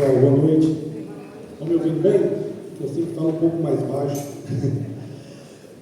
pessoal, boa noite. Estão me ouvindo bem? Eu sempre falo um pouco mais baixo.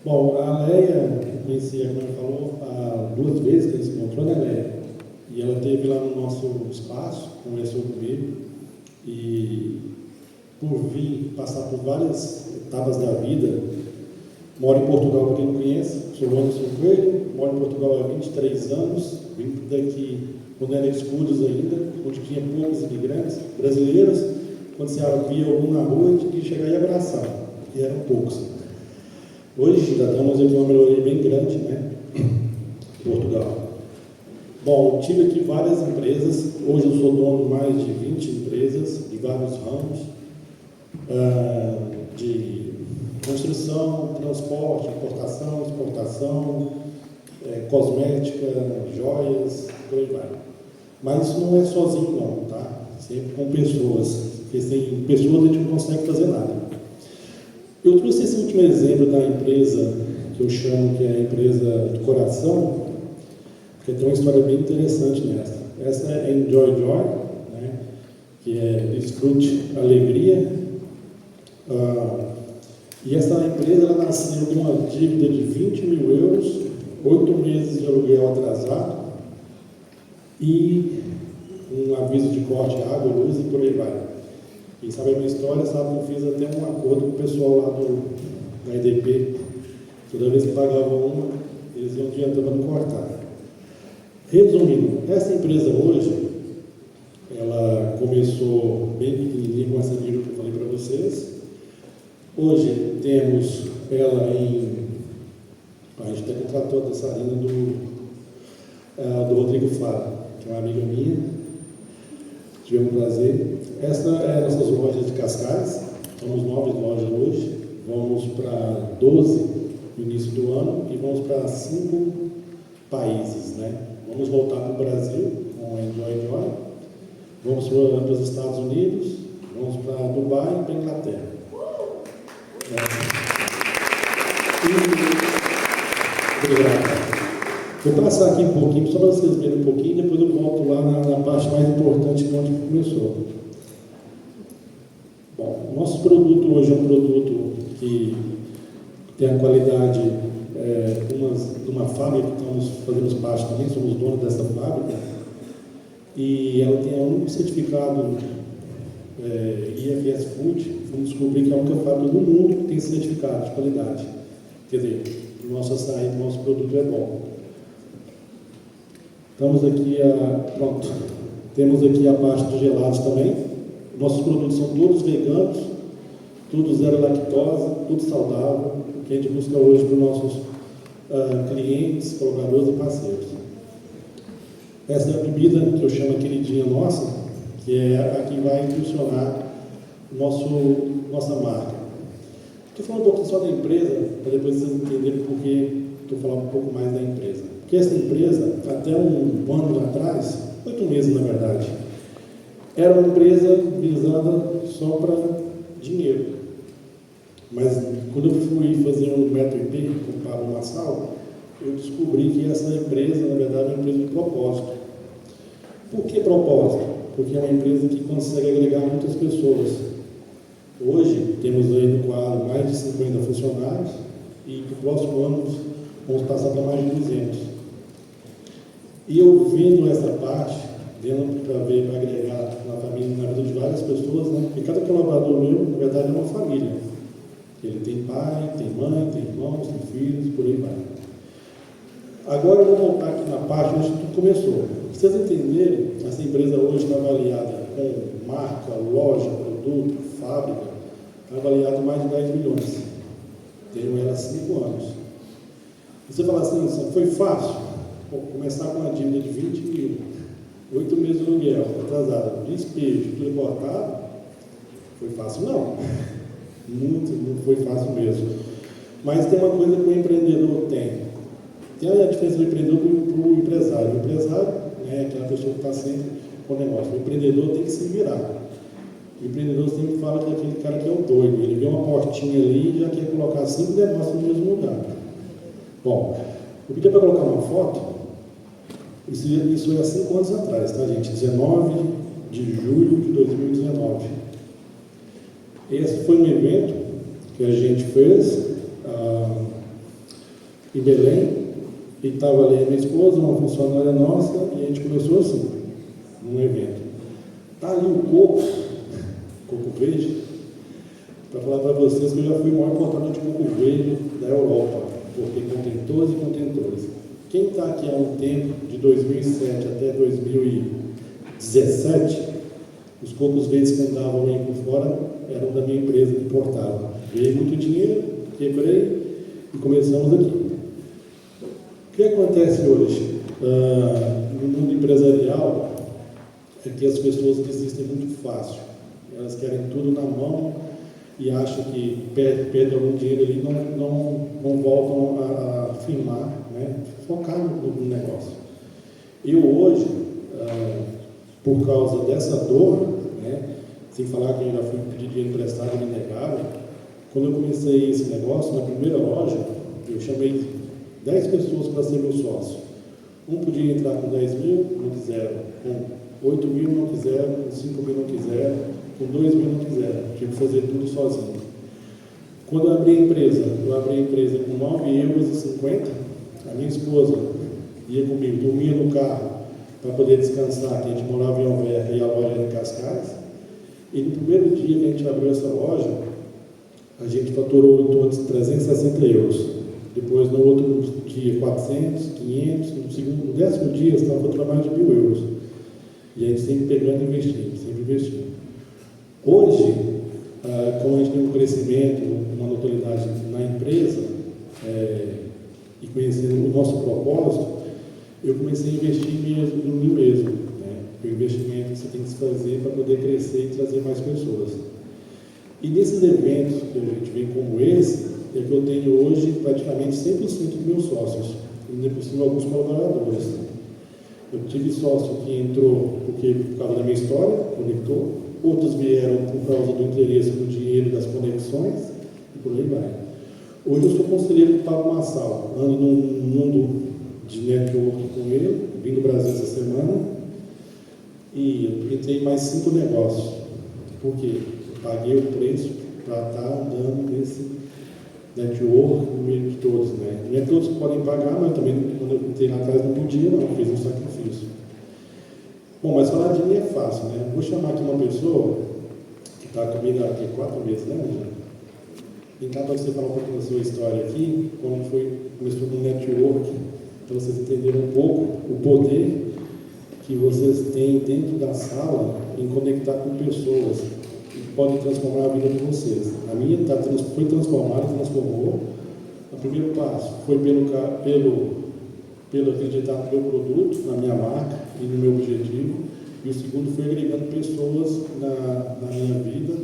Bom, a Leia, eu conheci, como ela falou, há 2 vezes que a gente se encontrou, né, Leia? E ela esteve lá no nosso espaço, conversou comigo, e por vir passar por várias etapas da vida, moro em Portugal, para quem não conhece, sou Anderson Coelho, moro em Portugal há 23 anos, vim daqui quando era escudos ainda, onde tinha poucos imigrantes brasileiros, quando se havia algum na rua, a gente queria chegar e abraçar, que eram poucos. Hoje já estamos aqui uma melhoria bem grande, né? Portugal. Bom, tive aqui várias empresas, hoje eu sou dono de mais de 20 empresas, de vários ramos, de construção, transporte, importação, exportação, cosmética, joias, por aí vai. Mas isso não é sozinho não, tá? Sempre com pessoas, porque sem pessoas a gente não consegue fazer nada. Eu trouxe esse último exemplo da empresa, que eu chamo que é a empresa do coração, porque tem uma história bem interessante nessa. Essa é Enjoy Joy, né? Que é desfrute, alegria. E essa empresa ela nasceu com uma dívida de 20 mil euros, 8 meses de aluguel atrasado e um aviso de corte de água, luz e por aí vai. Quem sabe a minha história sabe que eu fiz até um acordo com o pessoal lá da EDP. Toda vez que pagava uma, eles iam adiantando para não cortar. Resumindo, essa empresa hoje, ela começou bem pequenininha com essa dívida que eu falei para vocês. Hoje temos ela em... A gente até contratou a dançarina do Rodrigo Flávio, que é uma amiga minha. Tivemos um prazer. Essa é a nossas lojas de Cascais. Somos 9 lojas hoje. Vamos para 12 no início do ano e vamos para 5 países, né? Vamos voltar para o Brasil com a Enjoy Joy. Vamos para os Estados Unidos. Vamos para Dubai e para a Inglaterra. Obrigado. Vou passar aqui um pouquinho, só para vocês verem um pouquinho, depois eu volto lá na parte mais importante que onde começou. Bom, o nosso produto hoje é um produto que tem a qualidade de uma fábrica, que fazemos parte também, somos donos dessa fábrica, e ela tem um certificado IFS Food. Vamos descobrir que é a única fábrica do mundo que tem esse certificado de qualidade. Quer dizer, o nosso açaí, o nosso produto é bom. Estamos aqui pronto. Temos aqui a parte dos gelados também. Nossos produtos são todos veganos, tudo zero lactose, tudo saudável, que a gente busca hoje para os nossos clientes, colaboradores e parceiros. Essa é a bebida que eu chamo a queridinha nossa, que é a que vai impulsionar nossa marca. Estou falando um pouquinho só da empresa, para depois vocês entenderem por que estou falando um pouco mais da empresa. Porque essa empresa, até um ano atrás, 8 meses na verdade, era uma empresa visada só para dinheiro. Mas quando eu fui fazer um METO-IP com o Pablo Massal, eu descobri que essa empresa, na verdade, é uma empresa de propósito. Por que propósito? Porque é uma empresa que consegue agregar muitas pessoas. Hoje, temos aí no quadro mais de 50 funcionários e no próximo ano vamos passar para mais de 200. E eu vendo essa parte, vendo para agregar na família, na vida de várias pessoas, né? Porque cada colaborador meu, na verdade, é uma família. Ele tem pai, tem mãe, tem irmãos, tem filhos, por aí vai. Agora eu vou voltar aqui na parte onde tudo começou. Para vocês entenderem, essa empresa hoje está avaliada com marca, loja, produto, fábrica, está avaliada em mais de 10 milhões. Tenho ela há 5 anos. Você fala assim, foi fácil? Bom, começar com uma dívida de 20 mil, 8 meses de aluguel, atrasado, despejo, tudo importado, foi fácil? Não. Não foi fácil mesmo. Mas tem uma coisa que o empreendedor tem. Tem a diferença do empreendedor para o empresário. O empresário é aquela pessoa que está sempre com o negócio. O empreendedor tem que se virar. O empreendedor sempre fala que é aquele cara que é o doido. Ele vê uma portinha ali e já quer colocar 5 negócios no mesmo lugar. Bom, eu pedi para colocar uma foto. Isso é há 5 anos atrás, tá, gente? 19 de julho de 2019. Esse foi um evento que a gente fez em Belém, e estava ali a minha esposa, uma funcionária nossa, e a gente começou assim, num evento. Está ali o coco verde, para falar para vocês que eu já fui o maior importador de coco verde da Europa, porque contentores e contentores. Quem está aqui há um tempo, de 2007 até 2017, os cocos verdes que andavam aí por fora eram da minha empresa que importava. Veio muito dinheiro, quebrei e começamos aqui. O que acontece hoje? No mundo empresarial, é que as pessoas desistem muito fácil. Elas querem tudo na mão e acham que perdem algum dinheiro ali e não voltam a firmar, né? Focar no negócio. Eu hoje, por causa dessa dor, né? Sem falar que eu já fui pedir dinheiro emprestado e me negaram, quando eu comecei esse negócio, na primeira loja, eu chamei 10 pessoas para ser meu sócio. Um podia entrar com 10 mil, não quiseram. Com 8 mil, não quiseram. Com 5 mil, não quiseram. Com 2 mil, não quiseram. Tive que fazer tudo sozinho. Quando eu abri a empresa com 9,50 euros. A minha esposa ia comigo, dormia no carro para poder descansar, que a gente morava em Alverca e a loja era em Cascais. E no primeiro dia que a gente abriu essa loja, a gente faturou em torno de 360 euros. Depois, no outro dia, 400, 500. No 10º dia, estava faturando mais de 1.000 euros. E a gente sempre pegando e investindo, sempre investindo. Hoje, como a gente tem um crescimento, uma notoriedade na empresa, e conhecendo o nosso propósito, eu comecei a investir mesmo em mim mesmo. Né? O investimento que você tem que se fazer para poder crescer e trazer mais pessoas. E nesses eventos que a gente vê como esse, é que eu tenho hoje praticamente 100% dos meus sócios, e ainda por cima alguns colaboradores. Eu tive sócio que entrou por causa da minha história, conectou, outros vieram por causa do interesse do dinheiro, das conexões, e por aí vai. Hoje eu sou conselheiro do Pablo Massal, ando num mundo de network com ele, vim do Brasil essa semana, e eu entrei em mais 5 negócios, porque eu paguei o preço para estar andando nesse network no meio de todos, né? Não é todos que podem pagar, mas também quando eu entrei lá atrás não podia, não, fiz um sacrifício. Bom, mas falar de mim é fácil, né? Vou chamar aqui uma pessoa que está comigo há 4 meses, né, Angela? Vem cá para você falar um pouco da sua história aqui, como começou no network, para vocês entenderem um pouco o poder que vocês têm dentro da sala em conectar com pessoas que podem transformar a vida de vocês. A minha foi transformada, transformou. O primeiro passo foi pelo acreditar no meu produto, na minha marca e no meu objetivo. E o segundo foi agregando pessoas na minha vida,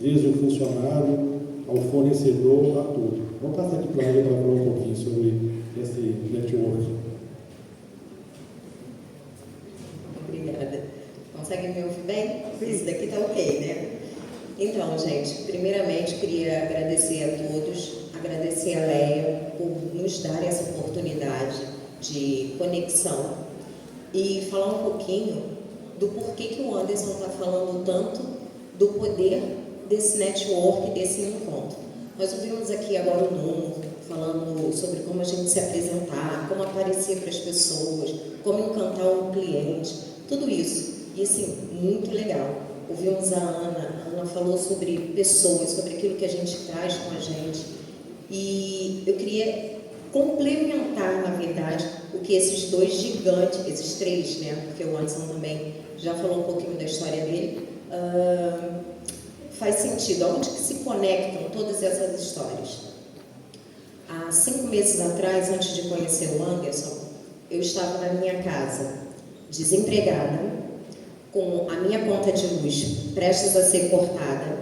desde o funcionário ao fornecedor, a tudo. Vamos passar aqui para ele para falar um pouquinho sobre esse network. Obrigada. Consegue me ouvir bem? Isso daqui está ok, né? Então, gente, primeiramente queria agradecer a todos, agradecer a Leia por nos dar essa oportunidade de conexão e falar um pouquinho do porquê que o Anderson está falando tanto do poder desse network, desse encontro. Nós ouvimos aqui agora o Nuno falando sobre como a gente se apresentar, como aparecer para as pessoas, como encantar um cliente, tudo isso. E assim, muito legal. Ouvimos a Ana falou sobre pessoas, sobre aquilo que a gente traz com a gente. E eu queria complementar, na verdade, o que esses 2 gigantes, esses 3, né? Porque o Anderson também já falou um pouquinho da história dele. Faz sentido. Aonde que se conectam todas essas histórias? Há 5 meses atrás, antes de conhecer o Anderson, eu estava na minha casa, desempregada, com a minha conta de luz prestes a ser cortada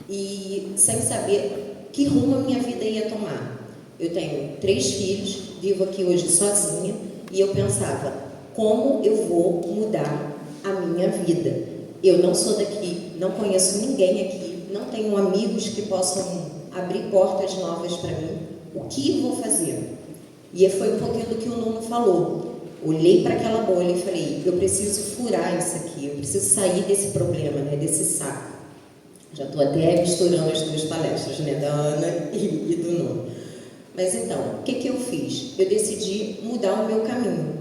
e sem saber que rumo a minha vida ia tomar. Eu tenho 3 filhos, vivo aqui hoje sozinha e eu pensava, como eu vou mudar a minha vida? Eu não sou daqui, não conheço ninguém aqui, não tenho amigos que possam abrir portas novas para mim. O que eu vou fazer? E foi um pouquinho do que o Nuno falou. Olhei para aquela bolha e falei, eu preciso furar isso aqui, eu preciso sair desse problema, né, desse saco. Já estou até misturando as duas palestras, né, da Ana e do Nuno. Mas então, o que eu fiz? Eu decidi mudar o meu caminho.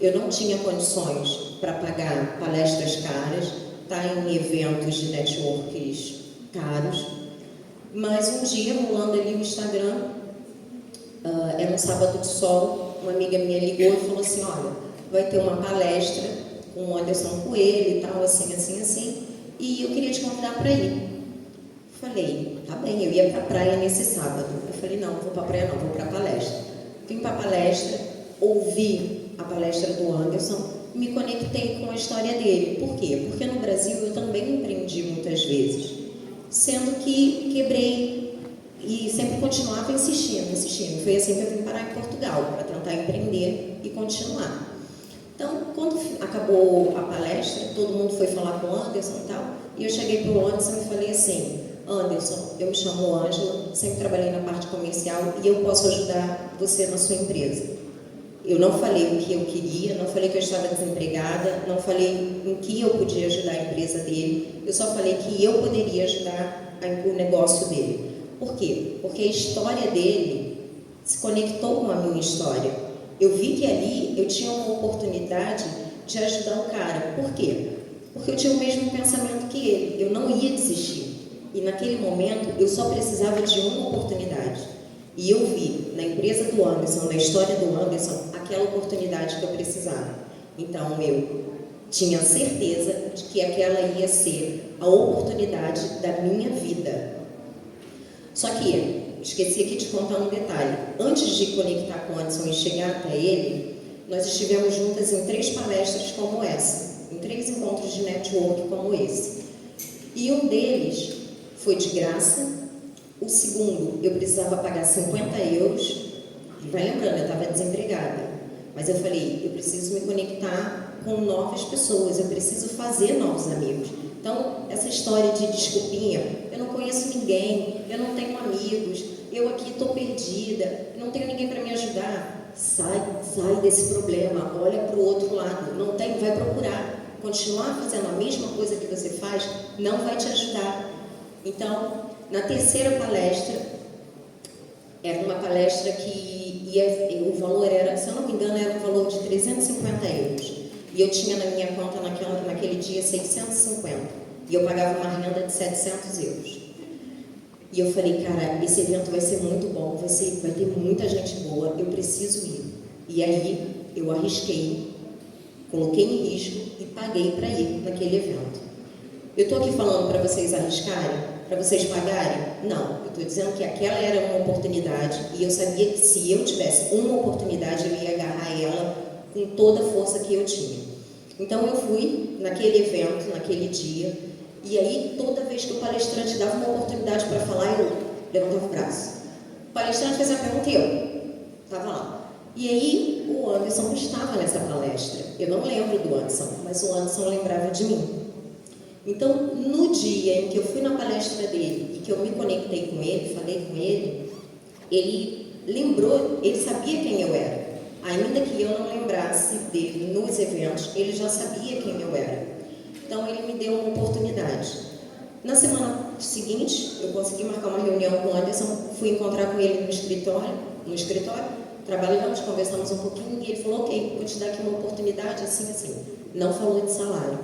Eu não tinha condições para pagar palestras caras, estar em eventos de networks caros, mas um dia, rolando ali o Instagram, era um sábado de sol, uma amiga minha ligou e falou assim, olha, vai ter uma palestra com o Anderson Coelho e tal, assim, assim, assim, e eu queria te convidar para ir. Falei, tá bem, eu ia para a praia nesse sábado. Eu falei, não vou para a praia não, vou para a palestra. Vim para a palestra, ouvi a palestra do Anderson, me conectei com a história dele. Por quê? Porque no Brasil eu também empreendi muitas vezes, sendo que quebrei e sempre continuava insistindo. Foi assim que eu vim parar em Portugal, para tentar empreender e continuar. Então, quando acabou a palestra, todo mundo foi falar com o Anderson e tal, e eu cheguei para o Anderson e falei assim, Anderson, eu me chamo Ângela, sempre trabalhei na parte comercial e eu posso ajudar você na sua empresa. Eu não falei o que eu queria, não falei que eu estava desempregada, não falei em que eu podia ajudar a empresa dele, eu só falei que eu poderia ajudar o negócio dele. Por quê? Porque a história dele se conectou com a minha história. Eu vi que ali eu tinha uma oportunidade de ajudar o cara. Por quê? Porque eu tinha o mesmo pensamento que ele, eu não ia desistir. E naquele momento eu só precisava de uma oportunidade. E eu vi na empresa do Anderson, na história do Anderson, aquela oportunidade que eu precisava. Então eu tinha certeza de que aquela ia ser a oportunidade da minha vida. Só que, esqueci aqui de contar um detalhe. Antes de conectar com o Anderson e chegar até ele, nós estivemos juntas em 3 palestras como essa, em 3 encontros de network como esse. E um deles foi de graça, o segundo eu precisava pagar 50 euros, e vai lembrando, eu estava desempregada, mas eu falei, eu preciso me conectar com novas pessoas, eu preciso fazer novos amigos. Então, essa história de desculpinha, eu não conheço ninguém, eu não tenho amigos, eu aqui estou perdida, não tenho ninguém para me ajudar. Sai desse problema, olha para o outro lado, não tem, vai procurar. Continuar fazendo a mesma coisa que você faz não vai te ajudar. Então, na terceira palestra, era uma palestra que o valor era, se eu não me engano, era um valor de 350 euros. E eu tinha na minha conta naquele dia 650. E eu pagava uma renda de 700 euros. E eu falei, cara, esse evento vai ser muito bom, vai ter muita gente boa, eu preciso ir. E aí eu arrisquei, coloquei em risco e paguei para ir naquele evento. Eu estou aqui falando para vocês arriscarem, para vocês pagarem? Não, eu estou dizendo que aquela era uma oportunidade e eu sabia que se eu tivesse uma oportunidade eu ia agarrar ela com toda a força que eu tinha. Então eu fui naquele evento, naquele dia, e aí toda vez que o palestrante dava uma oportunidade para falar, eu levantava o braço. O palestrante fez a pergunta e eu estava lá. E aí o Anderson estava nessa palestra. Eu não lembro do Anderson, mas o Anderson lembrava de mim. Então, no dia em que eu fui na palestra dele e que eu me conectei com ele, falei com ele, ele lembrou, ele sabia quem eu era. Ainda que eu não lembrasse dele nos eventos, ele já sabia quem eu era. Então, ele me deu uma oportunidade. Na semana seguinte, eu consegui marcar uma reunião com o Anderson, fui encontrar com ele no escritório, trabalhamos, conversamos um pouquinho e ele falou, ok, vou te dar aqui uma oportunidade, assim, assim. Não falou de salário.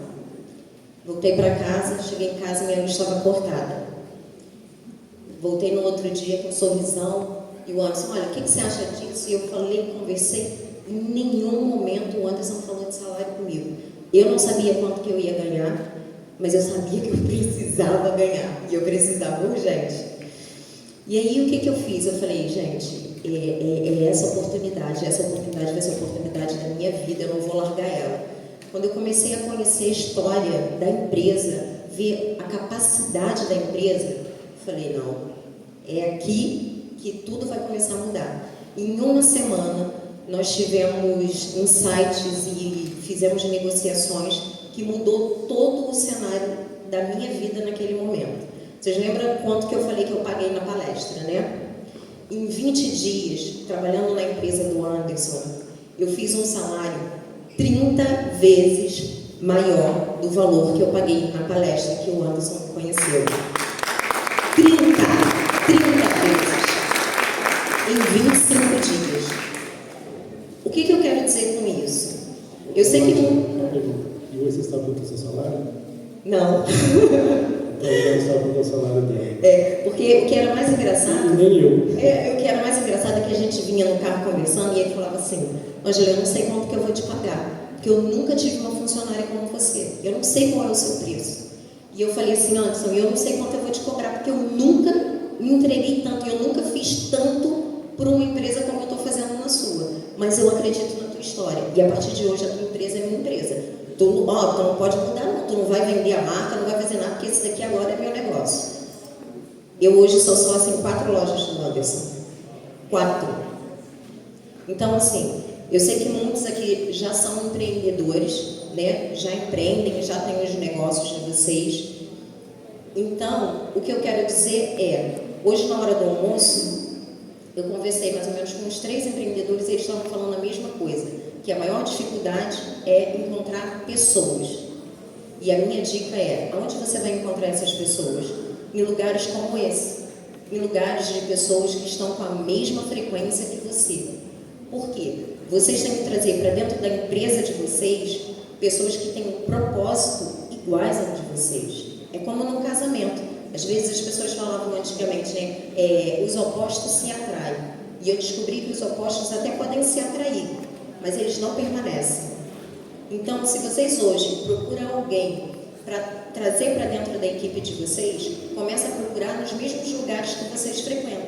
Voltei para casa, cheguei em casa e minha luz estava cortada. Voltei no outro dia com um sorrisão e o Anderson, olha, o que você acha disso? E eu falei, conversei, em nenhum momento o Anderson falou de salário comigo. Eu não sabia quanto que eu ia ganhar, mas eu sabia que eu precisava ganhar e eu precisava urgente. E aí o que eu fiz? Eu falei, gente, essa oportunidade vai ser a oportunidade da minha vida, eu não vou largar ela. Quando eu comecei a conhecer a história da empresa, ver a capacidade da empresa, eu falei, não, é aqui que tudo vai começar a mudar. Em uma semana, nós tivemos insights e fizemos negociações que mudou todo o cenário da minha vida naquele momento. Vocês lembram quanto que eu falei que eu paguei na palestra, né? Em 20 dias, trabalhando na empresa do Anderson, Eu fiz um salário 30 vezes maior do valor que eu paguei na palestra que o Anderson me conheceu. 30 vezes em 25 dias. O que eu quero dizer com isso? Eu sei que não... E hoje você sabe quanto é o seu salário? Não. Então eu não sabe quanto é o salário dela. Porque o que era mais engraçado... Nem eu. O que era mais engraçado é que a gente vinha no carro conversando e ele falava assim: Ângela, eu não sei quanto que eu vou te pagar, porque eu nunca tive uma funcionária como você. Eu não sei qual é o seu preço. E eu falei assim: Anderson, eu não sei quanto eu vou te cobrar, porque eu nunca me entreguei tanto, eu nunca fiz tanto por uma empresa como eu estou fazendo na sua. Mas eu acredito na tua história. E a partir de hoje a tua empresa é minha empresa. Tu não pode mudar, não. Tu não vai vender a marca, não vai fazer nada, porque esse daqui agora é meu negócio. Eu hoje sou sócia em 4 lojas do Anderson. 4. Então, assim, eu sei que muitos aqui já são empreendedores, né? Já empreendem, já têm os negócios de vocês. Então, o que eu quero dizer é, hoje na hora do almoço, eu conversei mais ou menos com uns 3 empreendedores e eles estavam falando a mesma coisa, que a maior dificuldade é encontrar pessoas. E a minha dica é, aonde você vai encontrar essas pessoas? Em lugares como esse, em lugares de pessoas que estão com a mesma frequência que você. Por quê? Vocês têm que trazer para dentro da empresa de vocês pessoas que têm um propósito iguais ao de vocês. É como num casamento. Às vezes as pessoas falavam antigamente, né? Os opostos se atraem. E eu descobri que os opostos até podem se atrair, mas eles não permanecem. Então, se vocês hoje procuram alguém para trazer para dentro da equipe de vocês, começa a procurar nos mesmos lugares que vocês frequentam,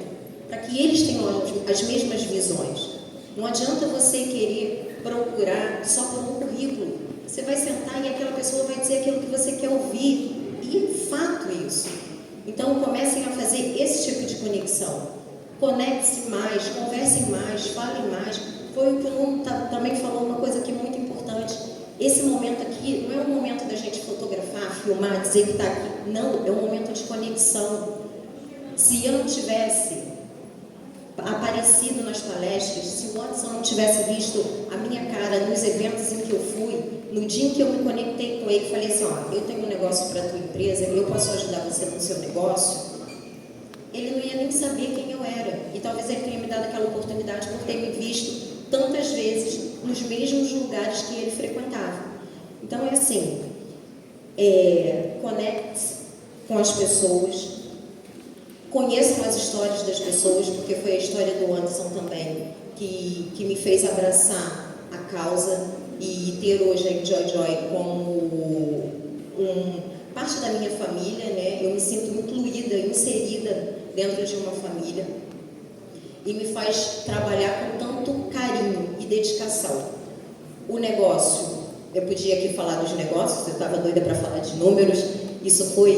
para que eles tenham as mesmas visões. Não adianta você querer procurar só por um currículo. Você vai sentar e aquela pessoa vai dizer aquilo que você quer ouvir. E é fato isso. Então, comecem a fazer esse tipo de conexão. Conecte-se mais, conversem mais, falem mais. Foi o que o Nuno também falou, uma coisa que é muito importante. Esse momento aqui não é um momento da gente fotografar, filmar, dizer que está aqui. Não, é um momento de conexão. Se eu não tivesse aparecido nas palestras, se o Anderson não tivesse visto a minha cara nos eventos em que eu fui, no dia em que eu me conectei com ele, falei assim, ó, eu tenho um negócio para a tua empresa, eu posso ajudar você no seu negócio, ele não ia nem saber quem eu era. E talvez ele tenha me dado aquela oportunidade por ter me visto tantas vezes nos mesmos lugares que ele frequentava. Então é assim, conecte com as pessoas, conheçam as histórias das pessoas, porque foi a história do Anderson também que me fez abraçar a causa e ter hoje a Enjoy Joy como parte da minha família, né? Eu me sinto incluída, inserida dentro de uma família e me faz trabalhar com tanto carinho e dedicação. O negócio, eu podia aqui falar dos negócios, eu estava doida para falar de números, isso foi...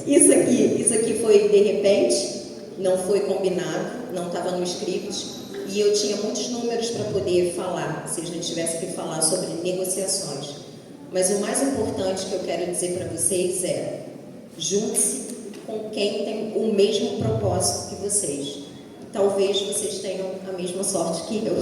Isso aqui foi de repente, não foi combinado, não estava no script, e eu tinha muitos números para poder falar, se a gente tivesse que falar sobre negociações. Mas o mais importante que eu quero dizer para vocês é, junte-se com quem tem o mesmo propósito que vocês. Talvez vocês tenham a mesma sorte que eu.